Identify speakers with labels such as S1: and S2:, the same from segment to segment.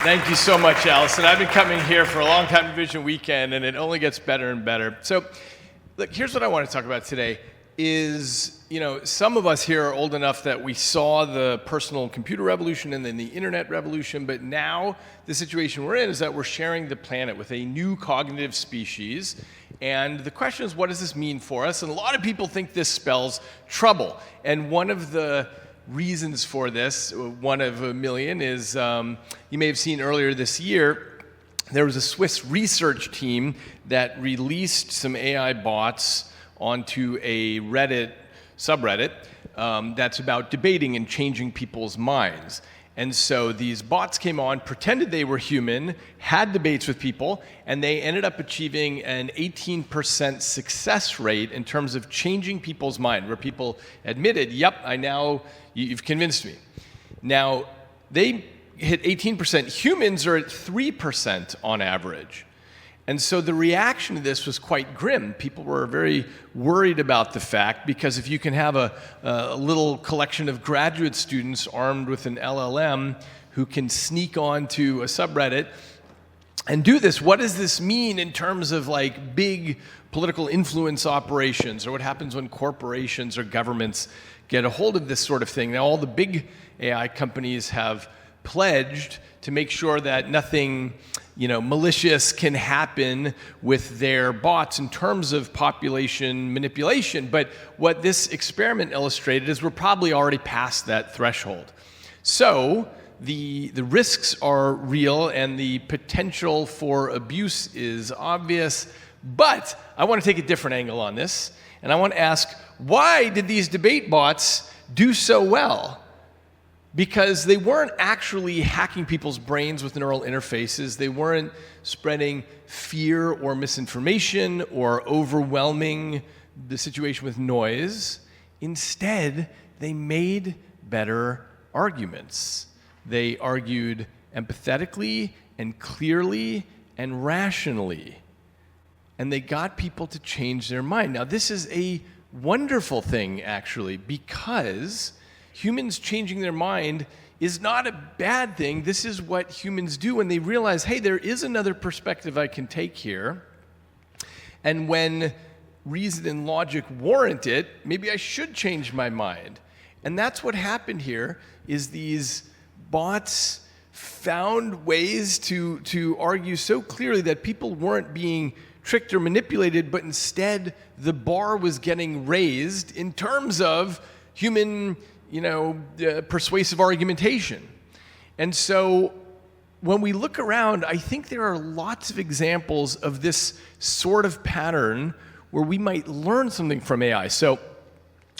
S1: Thank you so much, Allison. I've been coming here for a long time to Vision Weekend, and it only gets better and better. So, look, here's what I want to talk about today is, some of us here are old enough that we saw the personal computer revolution and then the internet revolution, but now the situation we're in is that we're sharing the planet with a new cognitive species. And the question is, what does this mean for us? And a lot of people think this spells trouble. And one of the reasons for this, one of a million, is you may have seen earlier this year, there was a Swiss research team that released some AI bots onto a Reddit subreddit that's about debating and changing people's minds. And so these bots came on, pretended they were human, had debates with people, and they ended up achieving an 18% success rate in terms of changing people's mind, where people admitted, yep, you've convinced me. Now, they hit 18%. Humans are at 3% on average. And so the reaction to this was quite grim. People were very worried about the fact, because if you can have a little collection of graduate students armed with an LLM who can sneak onto a subreddit and do this, what does this mean in terms of like big political influence operations, or what happens when corporations or governments get a hold of this sort of thing? Now, all the big AI companies have pledged to make sure that nothing malicious can happen with their bots in terms of population manipulation. But what this experiment illustrated is we're probably already past that threshold. So the risks are real and the potential for abuse is obvious. But I want to take a different angle on this. And I want to ask, why did these debate bots do so well? Because they weren't actually hacking people's brains with neural interfaces. They weren't spreading fear or misinformation or overwhelming the situation with noise. Instead, they made better arguments. They argued empathetically and clearly and rationally. And they got people to change their mind. Now, this is a wonderful thing, actually, because humans changing their mind is not a bad thing. This is what humans do when they realize, hey, there is another perspective I can take here. And when reason and logic warrant it, maybe I should change my mind. And that's what happened here, is these bots found ways to argue so clearly that people weren't being tricked or manipulated, but instead the bar was getting raised in terms of human persuasive argumentation. And so when we look around, I think there are lots of examples of this sort of pattern where we might learn something from AI. So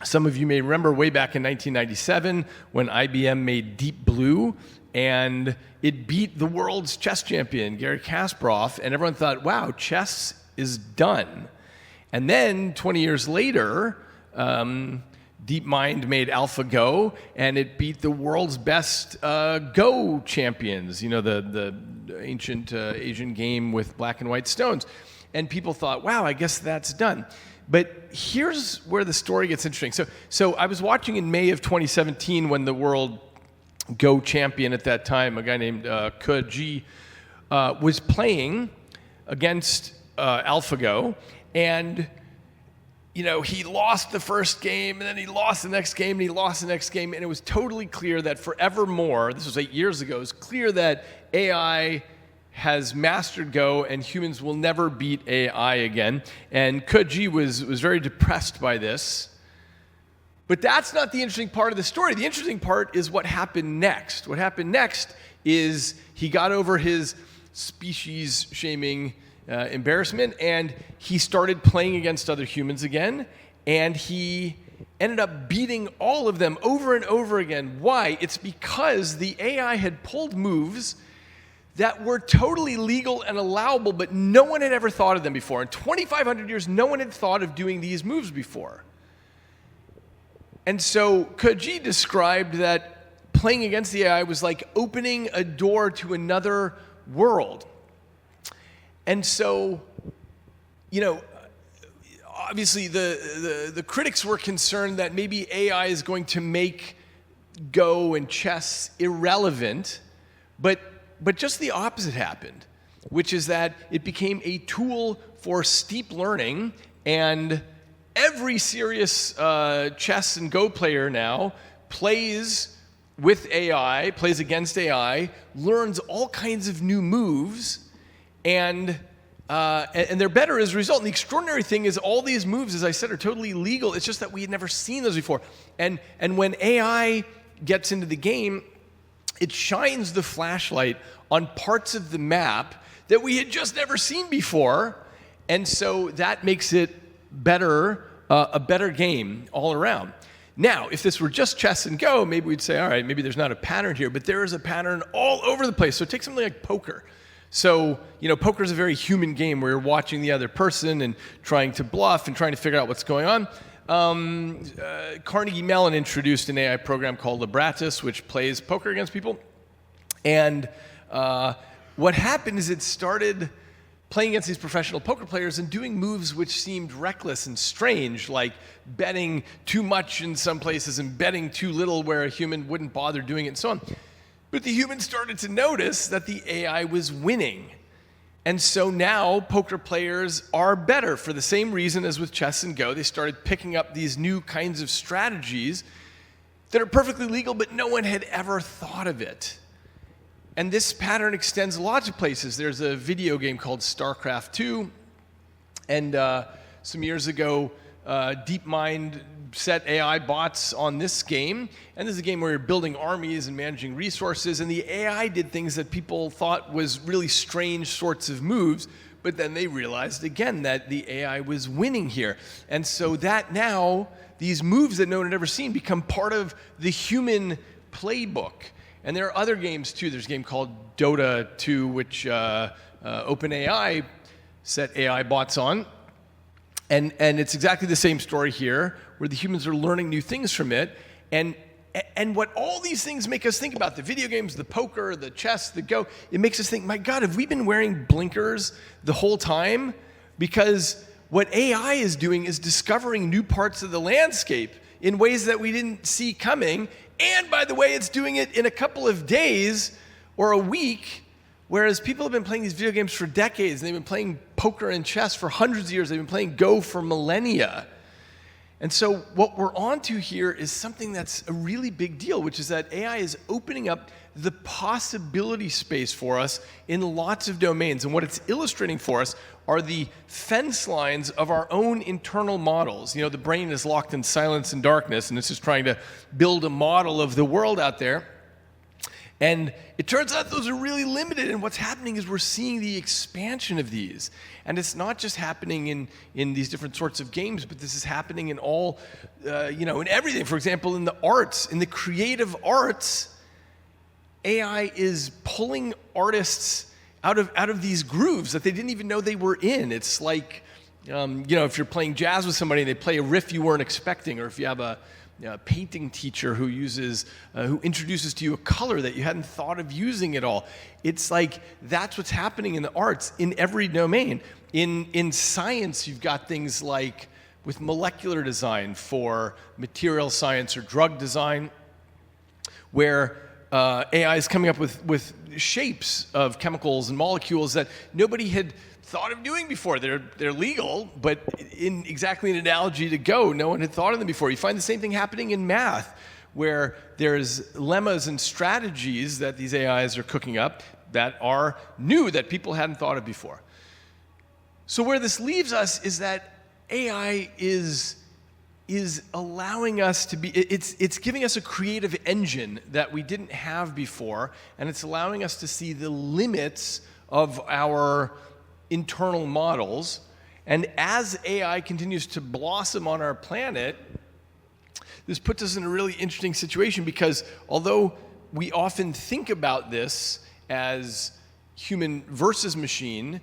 S1: some of you may remember way back in 1997 when IBM made Deep Blue, and it beat the world's chess champion, Garry Kasparov, and everyone thought, wow, chess is done. And then 20 years later, DeepMind made AlphaGo, and it beat the world's best Go champions, the ancient Asian game with black and white stones. And people thought, wow, I guess that's done. But here's where the story gets interesting. So I was watching in May of 2017 when the world Go champion at that time, a guy named Ke, was playing against AlphaGo, and he lost the first game, and then he lost the next game, and he lost the next game, and it was totally clear that forevermore, this was 8 years ago, it was clear that AI has mastered Go, and humans will never beat AI again. And Ke was very depressed by this. But that's not the interesting part of the story. The interesting part is what happened next. What happened next is he got over his species-shaming embarrassment, and he started playing against other humans again, and he ended up beating all of them over and over again. Why? It's because the AI had pulled moves that were totally legal and allowable, but no one had ever thought of them before. In 2,500 years, no one had thought of doing these moves before. And so Ke described that playing against the AI was like opening a door to another world. And so, obviously the critics were concerned that maybe AI is going to make Go and chess irrelevant, but but just the opposite happened, which is that it became a tool for steep learning, and every serious chess and Go player now plays with AI, plays against AI, learns all kinds of new moves, and they're better as a result. And the extraordinary thing is all these moves, as I said, are totally legal. It's just that we had never seen those before. And when AI gets into the game, it shines the flashlight on parts of the map that we had just never seen before. And so that makes it better, a better game all around. Now, if this were just chess and Go, maybe we'd say, all right, maybe there's not a pattern here, but there is a pattern all over the place. So take something like poker. So, poker is a very human game where you're watching the other person and trying to bluff and trying to figure out what's going on. Carnegie Mellon introduced an AI program called Libratus, which plays poker against people. And what happened is it started playing against these professional poker players and doing moves which seemed reckless and strange, like betting too much in some places and betting too little where a human wouldn't bother doing it and so on. But the humans started to notice that the AI was winning. And so now poker players are better for the same reason as with chess and Go. They started picking up these new kinds of strategies that are perfectly legal, but no one had ever thought of it. And this pattern extends lots of places. There's a video game called StarCraft 2, and some years ago, DeepMind set AI bots on this game, and this is a game where you're building armies and managing resources, and the AI did things that people thought was really strange sorts of moves, but then they realized again that the AI was winning here. And so that now, these moves that no one had ever seen become part of the human playbook. And there are other games too. There's a game called Dota 2, which OpenAI set AI bots on. And it's exactly the same story here, where the humans are learning new things from it. And what all these things make us think about, the video games, the poker, the chess, the Go, it makes us think, my God, have we been wearing blinkers the whole time? Because what AI is doing is discovering new parts of the landscape in ways that we didn't see coming. And by the way, it's doing it in a couple of days or a week, whereas people have been playing these video games for decades, and they've been playing poker and chess for hundreds of years. They've been playing Go for millennia. And so what we're onto here is something that's a really big deal, which is that AI is opening up the possibility space for us in lots of domains. And what it's illustrating for us are the fence lines of our own internal models. The brain is locked in silence and darkness, and it's just trying to build a model of the world out there. And it turns out those are really limited, and what's happening is we're seeing the expansion of these. And it's not just happening in these different sorts of games, but this is happening in all, in everything. For example, in the arts, in the creative arts, AI is pulling artists out of these grooves that they didn't even know they were in. It's like, if you're playing jazz with somebody and they play a riff you weren't expecting, or if you have a painting teacher who introduces to you a color that you hadn't thought of using at all. It's like that's what's happening in the arts in every domain. In science, you've got things like with molecular design for material science or drug design, where AI is coming up with shapes of chemicals and molecules that nobody had thought of doing before. They're legal, but in exactly an analogy to Go, no one had thought of them before. You find the same thing happening in math, where there's lemmas and strategies that these AIs are cooking up that are new, that people hadn't thought of before. So where this leaves us is that AI is allowing us to be, it's giving us a creative engine that we didn't have before, and it's allowing us to see the limits of our internal models. And as AI continues to blossom on our planet, this puts us in a really interesting situation, because although we often think about this as human versus machine,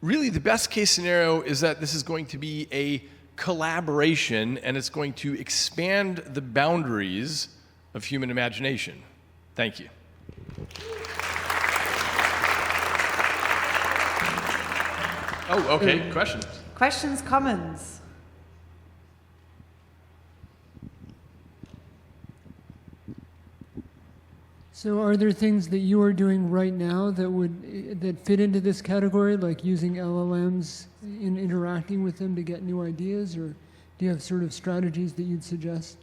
S1: really the best case scenario is that this is going to be a collaboration, and it's going to expand the boundaries of human imagination. Thank you. Oh, okay. Questions?
S2: Questions, comments?
S3: So are there things that you are doing right now that fit into this category, like using LLMs in interacting with them to get new ideas, or do you have sort of strategies that you'd suggest?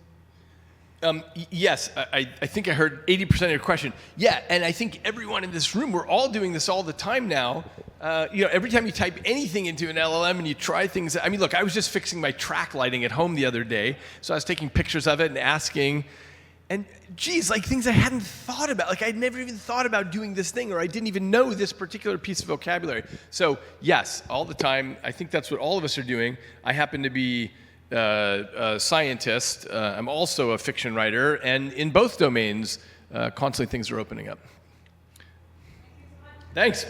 S1: Yes, I think I heard 80% of your question. Yeah, and I think everyone in this room, we're all doing this all the time now. Every time you type anything into an LLM and you try things, I mean, look, I was just fixing my track lighting at home the other day, so I was taking pictures of it and asking, and geez, like things I hadn't thought about. Like I'd never even thought about doing this thing, or I didn't even know this particular piece of vocabulary. So yes, all the time. I think that's what all of us are doing. I happen to be a scientist. I'm also a fiction writer, and in both domains, constantly things are opening up. Thanks.